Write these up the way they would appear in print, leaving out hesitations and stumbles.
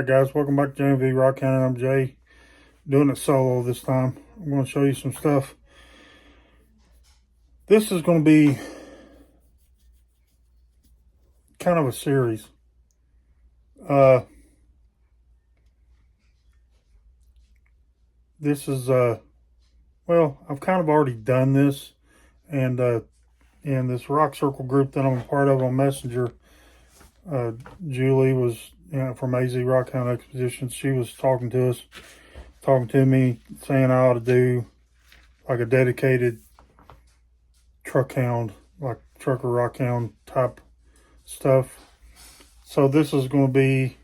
Alright guys, welcome back to JMV Rockhound. I'm Jay, doing it solo this time. I'm going to show you some stuff. This is going to be kind of a series. This is, well, I've kind of already done this, and in this rock circle group that I'm a part of on Messenger, Julie was from AZ Rockhound Expeditions. She was talking to me, saying I ought to do like a dedicated truck hound, like trucker rock hound type stuff. So this is going to be,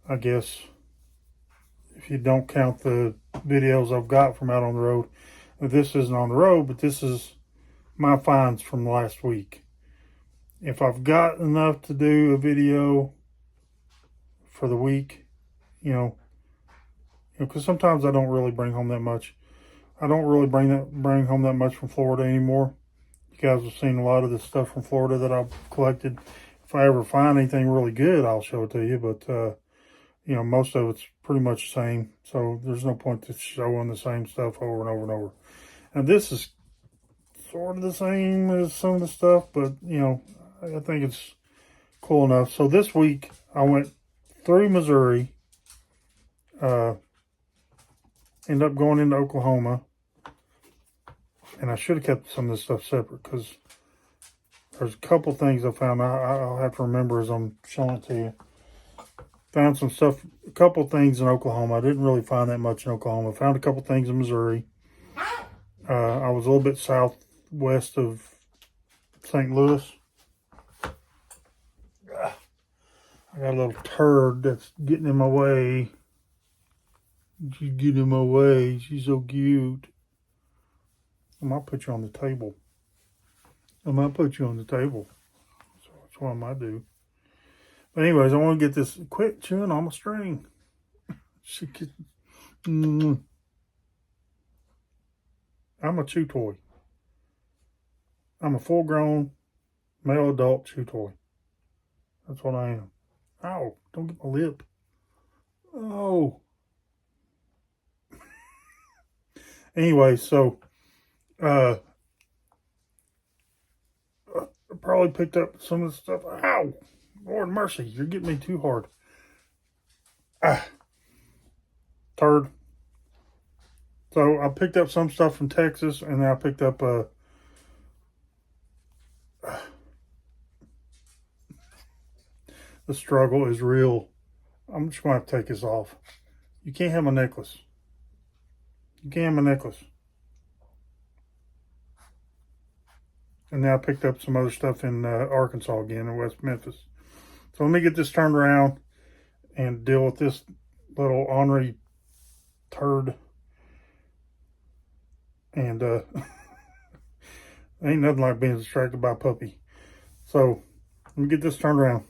I guess, if you don't count the videos I've got from out on the road, this isn't on the road, but this is my finds from last week. If I've got enough to do a video for the week, because sometimes I don't really bring home that much. I don't really bring home that much from Florida anymore. You guys have seen a lot of the stuff from Florida that I've collected. If I ever find anything really good, I'll show it to you. But most of it's pretty much the same. So there's no point to showing the same stuff over and over and over. And this is sort of the same as some of the stuff, but I think it's cool enough. So this week I went through Missouri, ended up going into Oklahoma, and I should have kept some of this stuff separate because there's a couple things I found. I'll have to remember as I'm showing it to you. Found some stuff, a couple things in Oklahoma. I didn't really find that much in Oklahoma. Found a couple things in Missouri. I was a little bit southwest of St. Louis. I got a little turd that's getting in my way. She's getting in my way. She's so cute. I might put you on the table. So that's what I might do. But anyways, I want to get this. Quit chewing on my string. She gets, I'm a chew toy. I'm a full-grown male adult chew toy. That's what I am. Ow, don't get my lip. Oh. Anyway, so I probably picked up some of the stuff. Ow, Lord mercy, you're getting me too hard. Turd. So I picked up some stuff from Texas, and then I picked up the struggle is real. I'm just going to have to take this off. You can't have my necklace. You can't have my necklace. And now I picked up some other stuff in Arkansas again, in West Memphis. So let me get this turned around and deal with this little ornery turd. And ain't nothing like being distracted by a puppy. So let me get this turned around.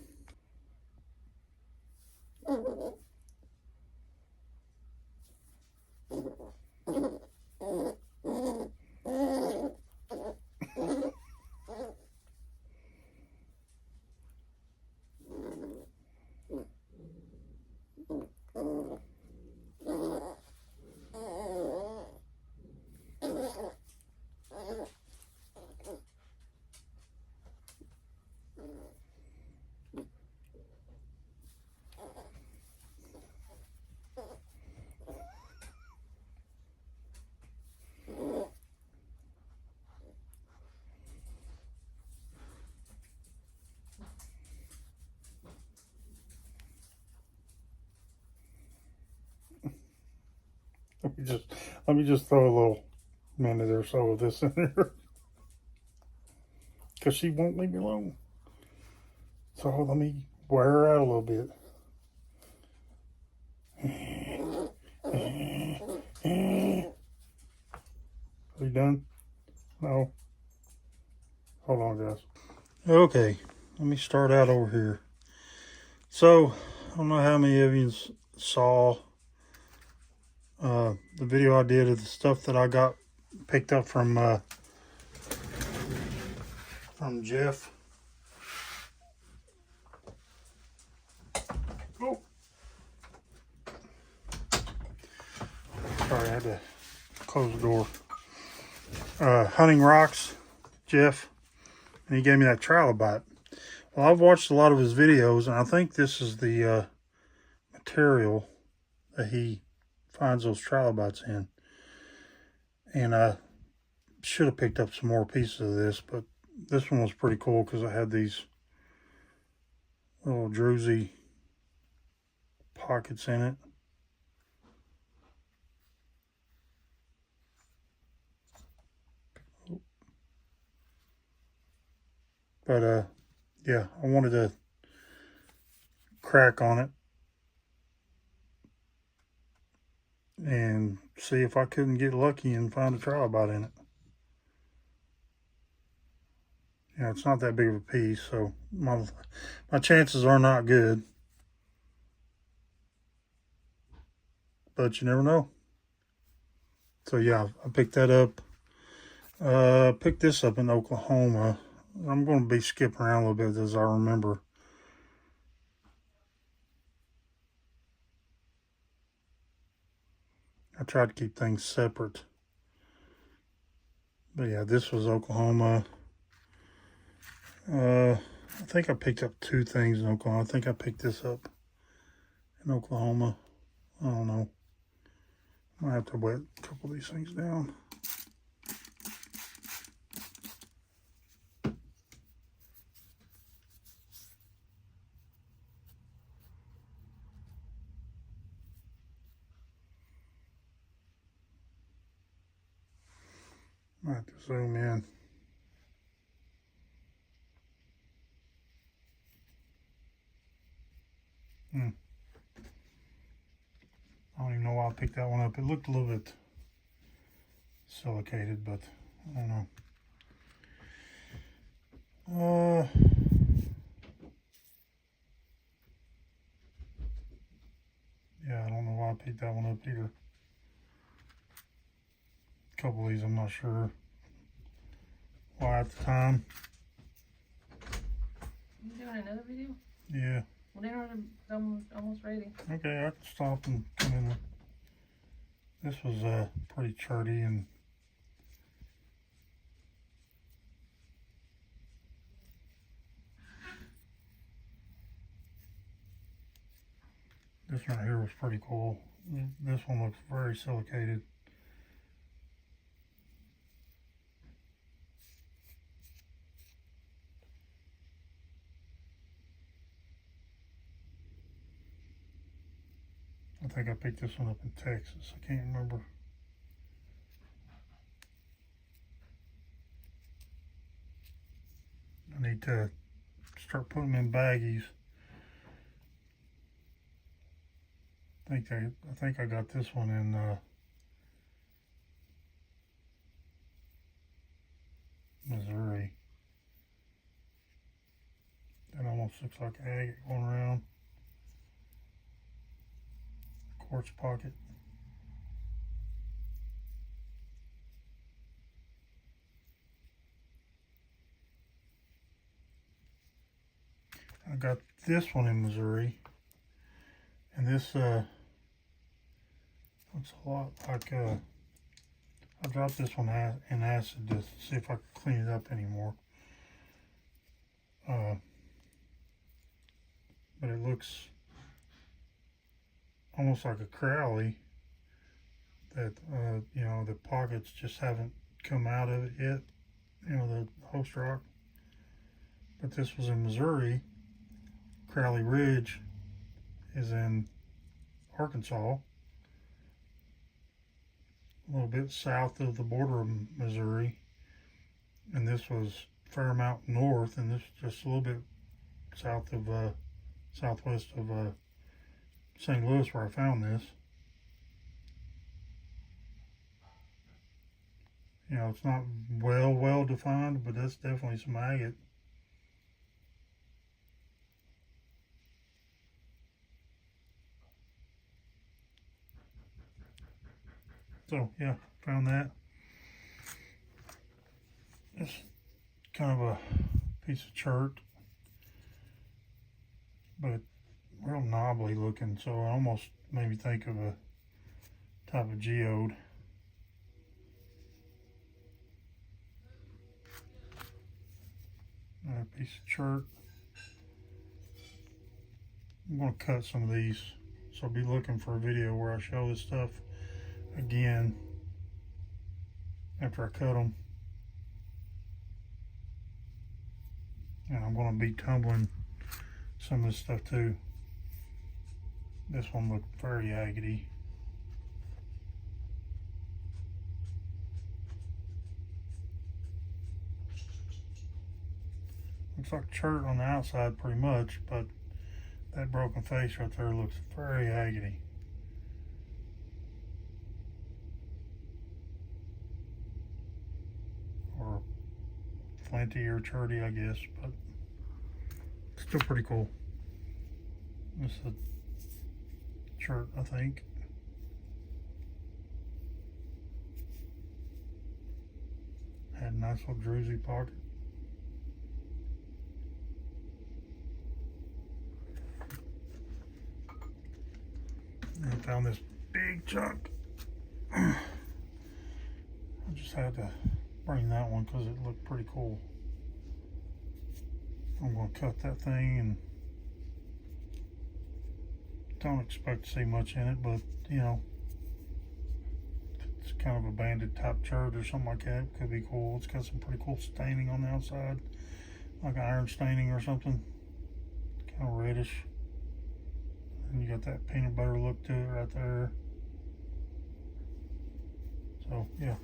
Let me just throw a little minute or so of this in there. Because she won't leave me alone. So let me wear her out a little bit. Are you done? No. Hold on, guys. Okay, let me start out over here. So, I don't know how many of you saw the video I did of the stuff that I got picked up from Jeff. Oh, had to close the door. Hunting rocks, Jeff, and he gave me that trilobite. Well, I've watched a lot of his videos, and I think this is the material that he finds those trilobites in. And I should have picked up some more pieces of this, but this one was pretty cool because I had these little druzy pockets in it. But yeah, I wanted to crack on it and see if I couldn't get lucky and find a trilobite in it. You know, it's not that big of a piece, so my chances are not good. But you never know. So yeah, I picked that up. Picked this up in Oklahoma. I'm going to be skipping around a little bit as I remember. I tried to keep things separate. But yeah, this was Oklahoma. I think I picked up two things in Oklahoma. I think I picked this up in Oklahoma. I don't know. I might have to wet a couple of these things down. Might have to zoom in. I don't even know why I picked that one up. It looked a little bit silicated, but I don't know. Yeah, I don't know why I picked that one up either. A couple of these, I'm not sure why at the time. You doing another video? Yeah. Well, dinner is almost ready. Okay, I can stop and come in. This was pretty charty and this one right here was pretty cool. This one looks very silicated. I think I picked this one up in Texas. I can't remember. I need to start putting them in baggies. I think I got this one in Missouri. That almost looks like agate going around. Quartz pocket. I got this one in Missouri, and this looks a lot like I dropped this one in acid to see if I could clean it up anymore. But it looks almost like a crowley that you know, the pockets just haven't come out of it yet, you know, the host rock. But this was in Missouri. Crowley Ridge is in Arkansas, a little bit south of the border of Missouri, and this was Fairmount North, and this was just a little bit south of southwest of St. Louis where I found this. You know, it's not well defined, but that's definitely some agate. So yeah, found that. It's kind of a piece of chert, but real knobbly looking, so it almost made me think of a type of geode. Another piece of chert. I'm going to cut some of these, so I'll be looking for a video where I show this stuff again after I cut them. And I'm going to be tumbling some of this stuff too. This one looked very agate-y. Looks like chert on the outside pretty much, but that broken face right there looks very agate-y. Or flinty or cherty, I guess, but still pretty cool. This is a chert, I think. Had a nice little druzy pocket. I found this big chunk. I just had to bring that one because it looked pretty cool. I'm going to cut that thing, and don't expect to see much in it, but you know, it's kind of a banded type chert or something like that. Could be cool. It's got some pretty cool staining on the outside, like iron staining or something, kind of reddish. And you got that peanut butter look to it right there. So yeah,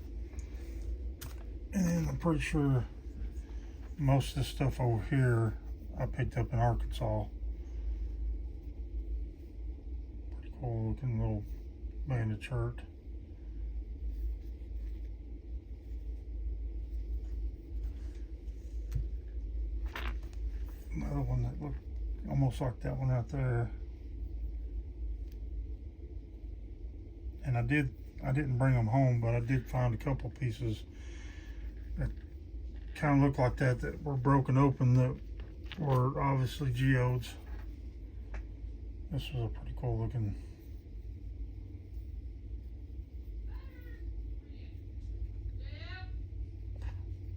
and I'm pretty sure most of this stuff over here I picked up in Arkansas. Pretty cool looking little banded chert. Another one that looked almost like that one right there. And I didn't bring them home, but I did find a couple pieces that kind of looked like that were broken open, that were obviously geodes. This was a pretty cool looking.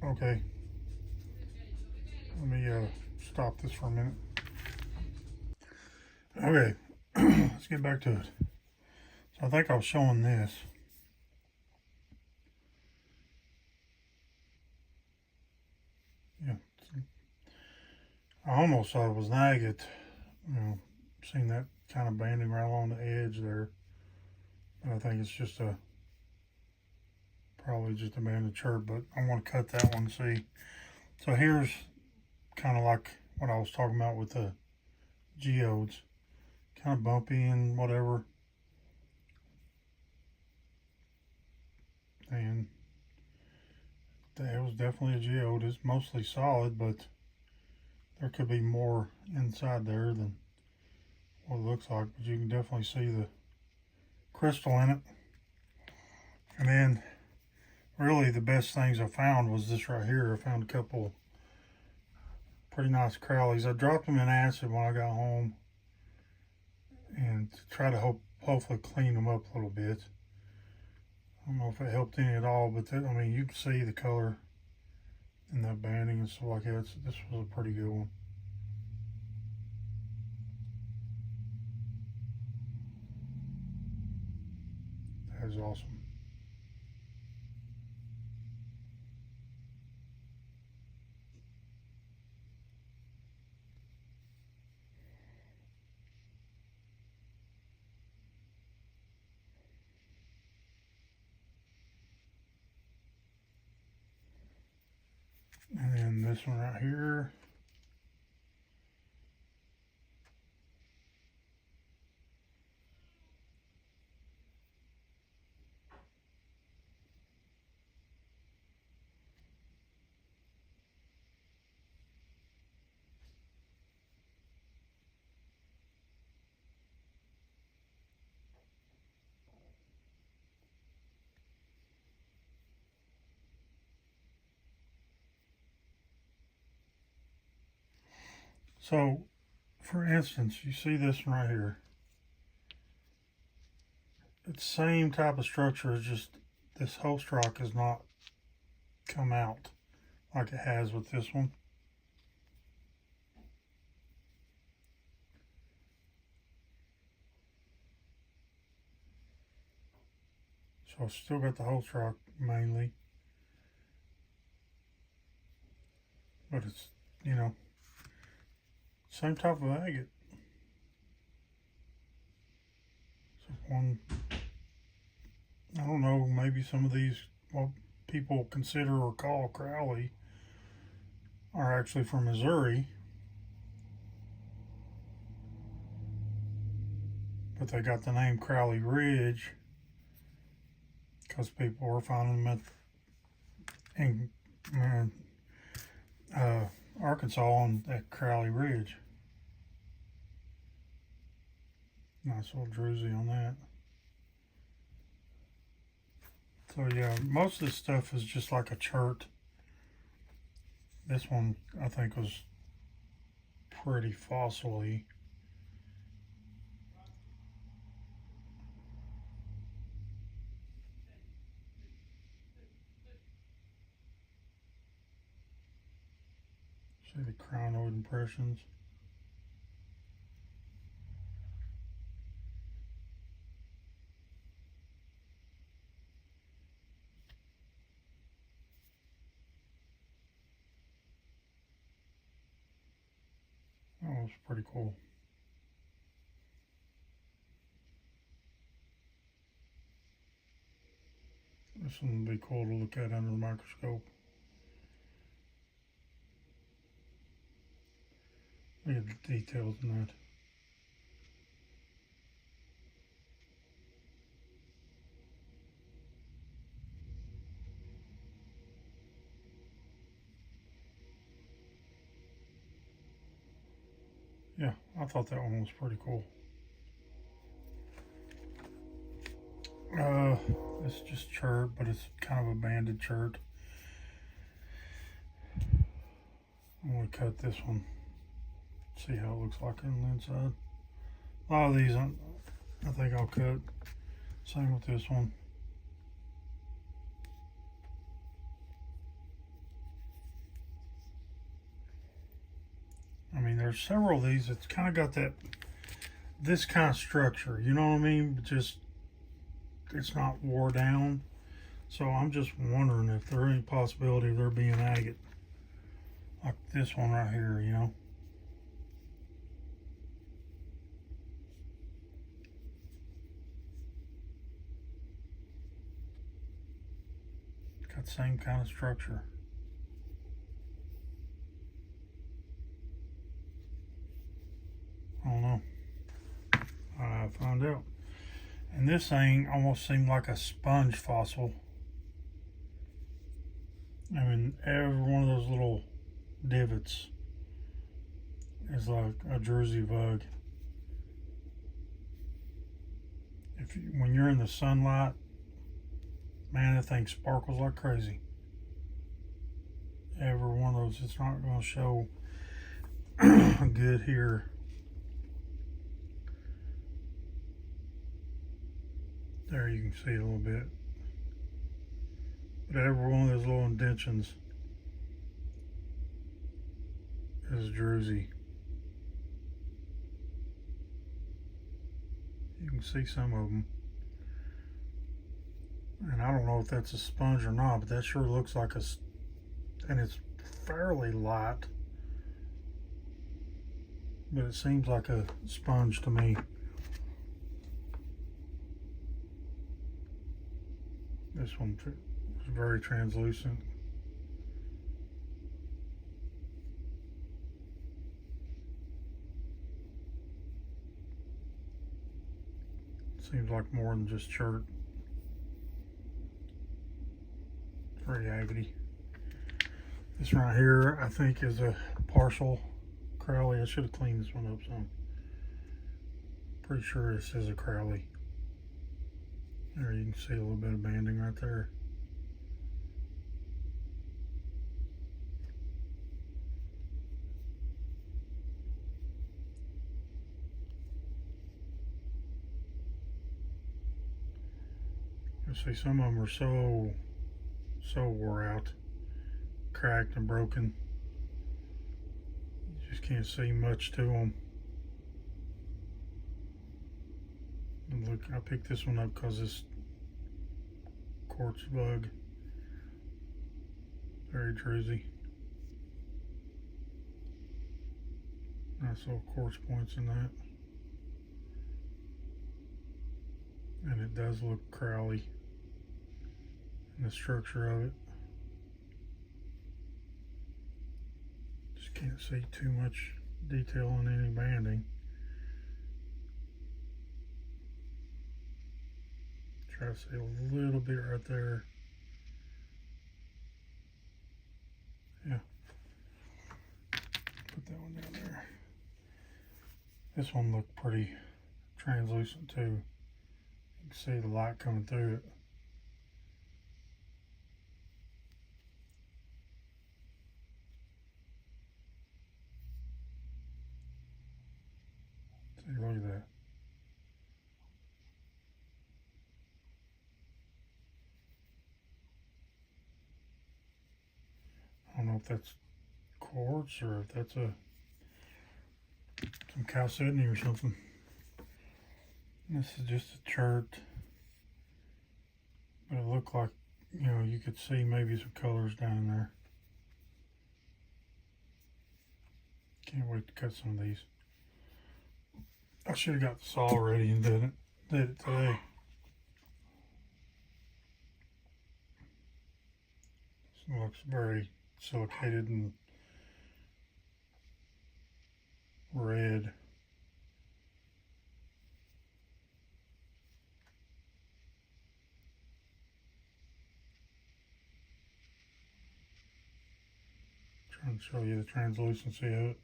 Okay, let me stop this for a minute. Okay, let's get back to it. So I think I was showing this. Yeah, I almost thought it was an agate. You know, seen that kind of banding right along the edge there. But I think it's just probably just a banded chert, but I want to cut that one to see. So here's kind of like what I was talking about with the geodes. Kind of bumpy and whatever. And that was definitely a geode. It's mostly solid, but there could be more inside there than what it looks like. But you can definitely see the crystal in it. And then really the best things I found was this right here. I found a couple pretty nice crowleys. I dropped them in acid when I got home, and to try to hopefully clean them up a little bit. I don't know if it helped any at all, but I mean, you can see the color in that banding and stuff like that. So this was a pretty good one. That is awesome. And then this one right here. So, for instance, you see this one right here. It's the same type of structure, it's just this host rock has not come out like it has with this one. So I've still got the host rock mainly. But it's, you know, same type of agate. So one, I don't know, maybe some of these, what people consider or call Crowley, are actually from Missouri. But they got the name Crowley Ridge because people were finding them in Arkansas on that Crowley Ridge. Nice little druzy on that. So yeah, most of this stuff is just like a chert. This one I think was pretty fossil-y. See the crinoid impressions. That was pretty cool. This one would be cool to look at under the microscope. Look at the details in that. Yeah, I thought that one was pretty cool. It's just chert, but it's kind of a banded chert. I'm gonna cut this one. See how it looks like on the inside. A lot of these I think I'll cut. Same with this one. I mean, there's several of these that's kind of got this kind of structure, you know what I mean? Just, it's not wore down. So I'm just wondering if there's any possibility of there being agate. Like this one right here, you know? Got the same kind of structure. I don't know. I found out. And this thing almost seemed like a sponge fossil. I mean, every one of those little divots is like a Jersey bug. When you're in the sunlight, man, that thing sparkles like crazy. Every one of those, it's not going to show good here. There you can see a little bit. But every one of those little indentions is druzy. You can see some of them. And I don't know if that's a sponge or not, but that sure looks like and it's fairly light. But it seems like a sponge to me. This one is very translucent. Seems like more than just chert. Very agate. This right here, I think, is a partial Crowley. I should have cleaned this one up some. Pretty sure this is a Crowley. There you can see a little bit of banding right there. You see, some of them are so wore out, cracked and broken. You just can't see much to them. And look, I picked this one up because this quartz bug, very druzy. Nice little quartz points in that. And it does look crowly in the structure of it. Just can't see too much detail on any banding. Try to see a little bit right there. Yeah. Put that one down there. This one looked pretty translucent too. You can see the light coming through it. See, look at that. I don't know if that's quartz or if that's some chalcedony or something. This is just a chert, but it looked like, you know, you could see maybe some colors down there. Can't wait to cut some of these. I should have got the saw ready and did it today. This looks very silicated and red. Trying to show you the translucency of it.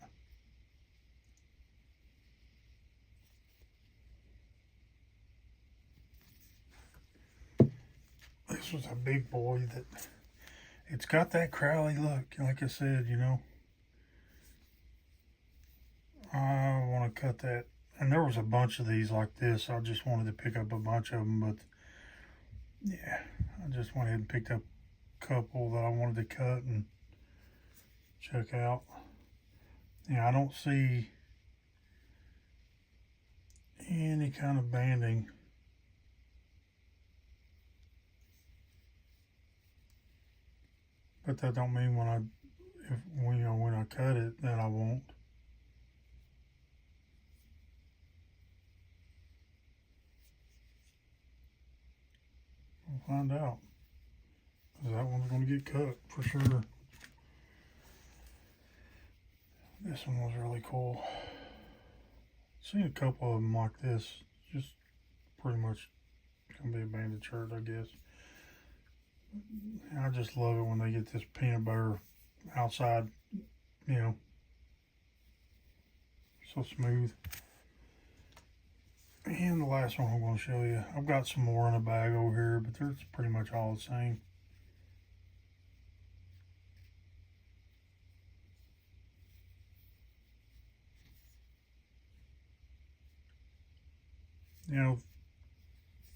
This was a big boy that it's got that crowley look, like I said, you know. I want to cut that, and there was a bunch of these like this. I just wanted to pick up a bunch of them, but yeah, I just went ahead and picked up a couple that I wanted to cut and check out. Yeah, I don't see any kind of banding. But that don't mean when I cut it that I won't. We'll find out. Because that one's going to get cut for sure. This one was really cool. Seen a couple of them like this. Just pretty much going to be a banded shirt, I guess. I just love it when they get this peanut butter outside, you know, so smooth. And the last one I'm going to show you, I've got some more in a bag over here, but they're pretty much all the same. You know,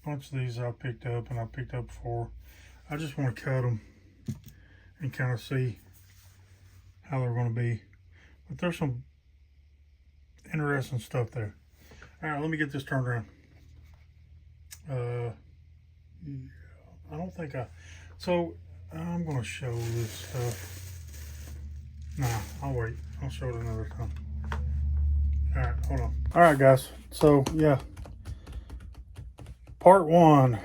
a bunch of these I picked up and I picked up before. I just want to cut them and kind of see how they're going to be. But there's some interesting stuff there. All right, let me get this turned around. Yeah, I don't think so I'm going to show this stuff. Nah, I'll wait. I'll show it another time. All right, hold on. All right, guys. So, yeah. Part 1.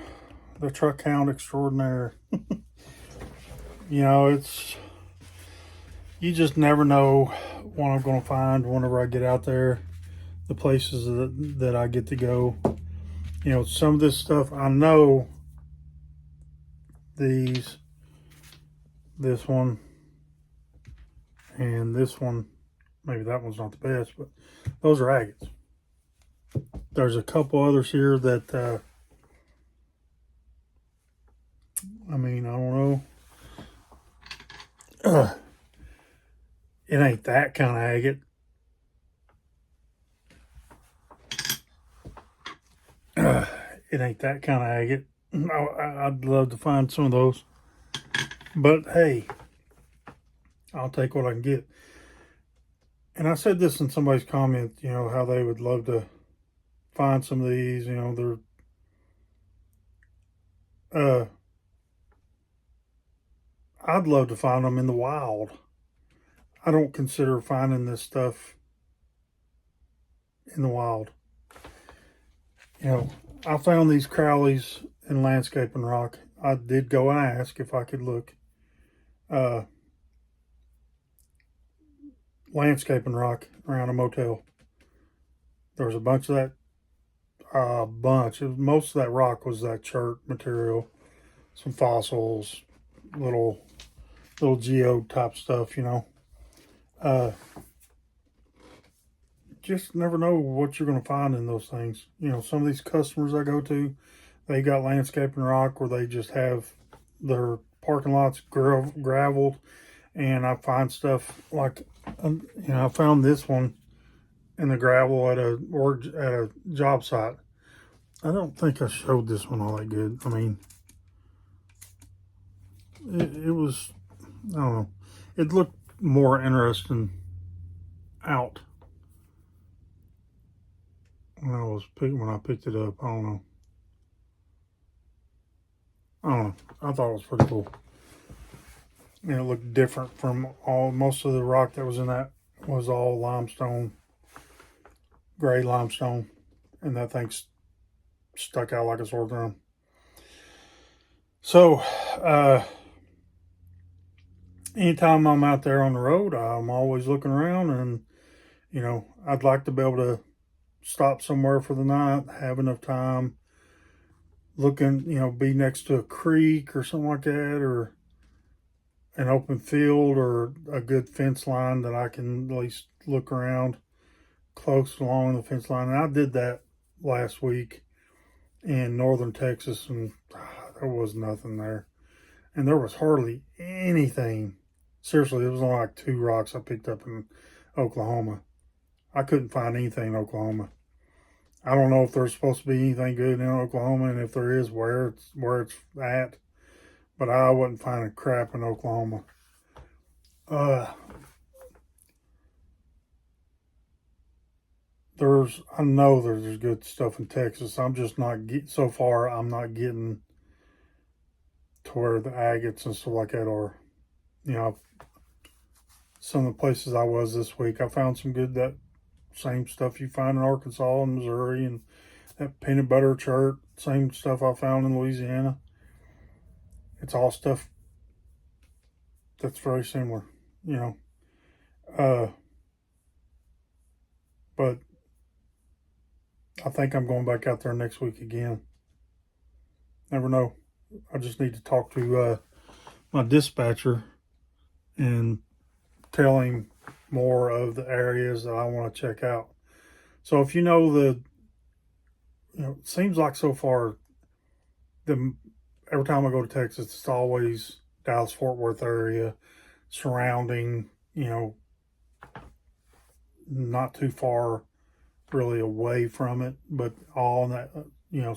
The truck hound extraordinaire. You know, you just never know what I'm going to find whenever I get out there, the places that I get to go. You know, some of this stuff I know, this one, and this one, maybe that one's not the best, but those are agates. There's a couple others here that, I mean, I don't know. It ain't that kind of agate. It ain't that kind of agate. I'd love to find some of those. But hey, I'll take what I can get. And I said this in somebody's comment, how they would love to find some of these, I'd love to find them in the wild. I don't consider finding this stuff in the wild. I found these Crowleys in landscaping rock. I did go and ask if I could look. Landscaping rock around a motel. There was a bunch of that. Most of that rock was that chert material. Some fossils, little geode type stuff. Just never know what you're going to find in those things. Some of these customers I go to, they got landscaping rock where they just have their parking lots graveled, and I find stuff like, I found this one in the gravel at a job site. I don't think I showed this one all that good. I mean, it was, I don't know, it looked more interesting out when I picked it up. I don't know. I thought it was pretty cool. And it looked different from most of the rock that was in that was all limestone, gray limestone, and that thing's stuck out like a sore thumb. So, anytime I'm out there on the road, I'm always looking around, and I'd like to be able to stop somewhere for the night, have enough time, looking, be next to a creek or something like that, or an open field, or a good fence line that I can at least look around close along the fence line. And I did that last week in northern Texas, and there was nothing there. And there was hardly anything. Seriously, it was only like 2 rocks I picked up in Oklahoma. I couldn't find anything in Oklahoma. I don't know if there's supposed to be anything good in Oklahoma, and if there is, where it's at. But I wasn't finding crap in Oklahoma. I know there's good stuff in Texas. I'm just not so far. I'm not getting to where the agates and stuff like that are. Some of the places I was this week, I found some good, that same stuff you find in Arkansas and Missouri, and that peanut butter chert, same stuff I found in Louisiana. It's all stuff that's very similar, but I think I'm going back out there next week again. Never know. I just need to talk to my dispatcher and tell him more of the areas that I want to check out. So if it seems like so far, every time I go to Texas, it's always Dallas Fort Worth area, surrounding, not too far really away from it, but all in that,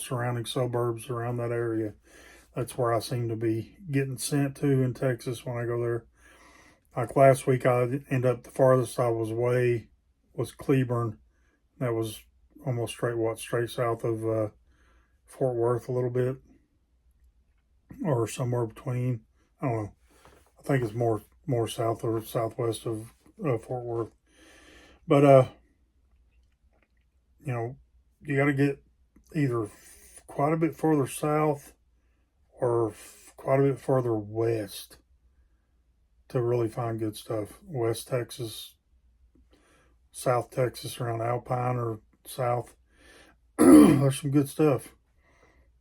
surrounding suburbs around that area. That's where I seem to be getting sent to in Texas when I go there. Like last week, I ended up, the farthest I was away was Cleburne. That was almost straight south of Fort Worth a little bit, or somewhere between. I don't know. I think it's more south or southwest of Fort Worth. But you got to get either quite a bit further south or quite a bit further west to really find good stuff. West Texas, South Texas around Alpine or south. There's some good stuff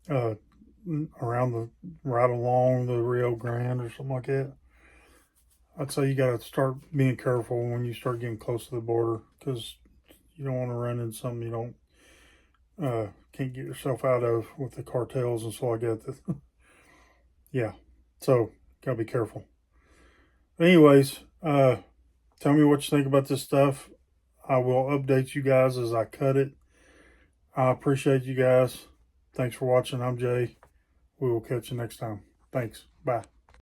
around right along the Rio Grande or something like that. I'd say you got to start being careful when you start getting close to the border, because you don't want to run into something you don't can't get yourself out of with the cartels and stuff like that. Yeah, so gotta be careful. Anyways, tell me what you think about this stuff. I will update you guys as I cut it. I appreciate you guys. Thanks for watching. I'm Jay. We will catch you next time. Thanks. Bye.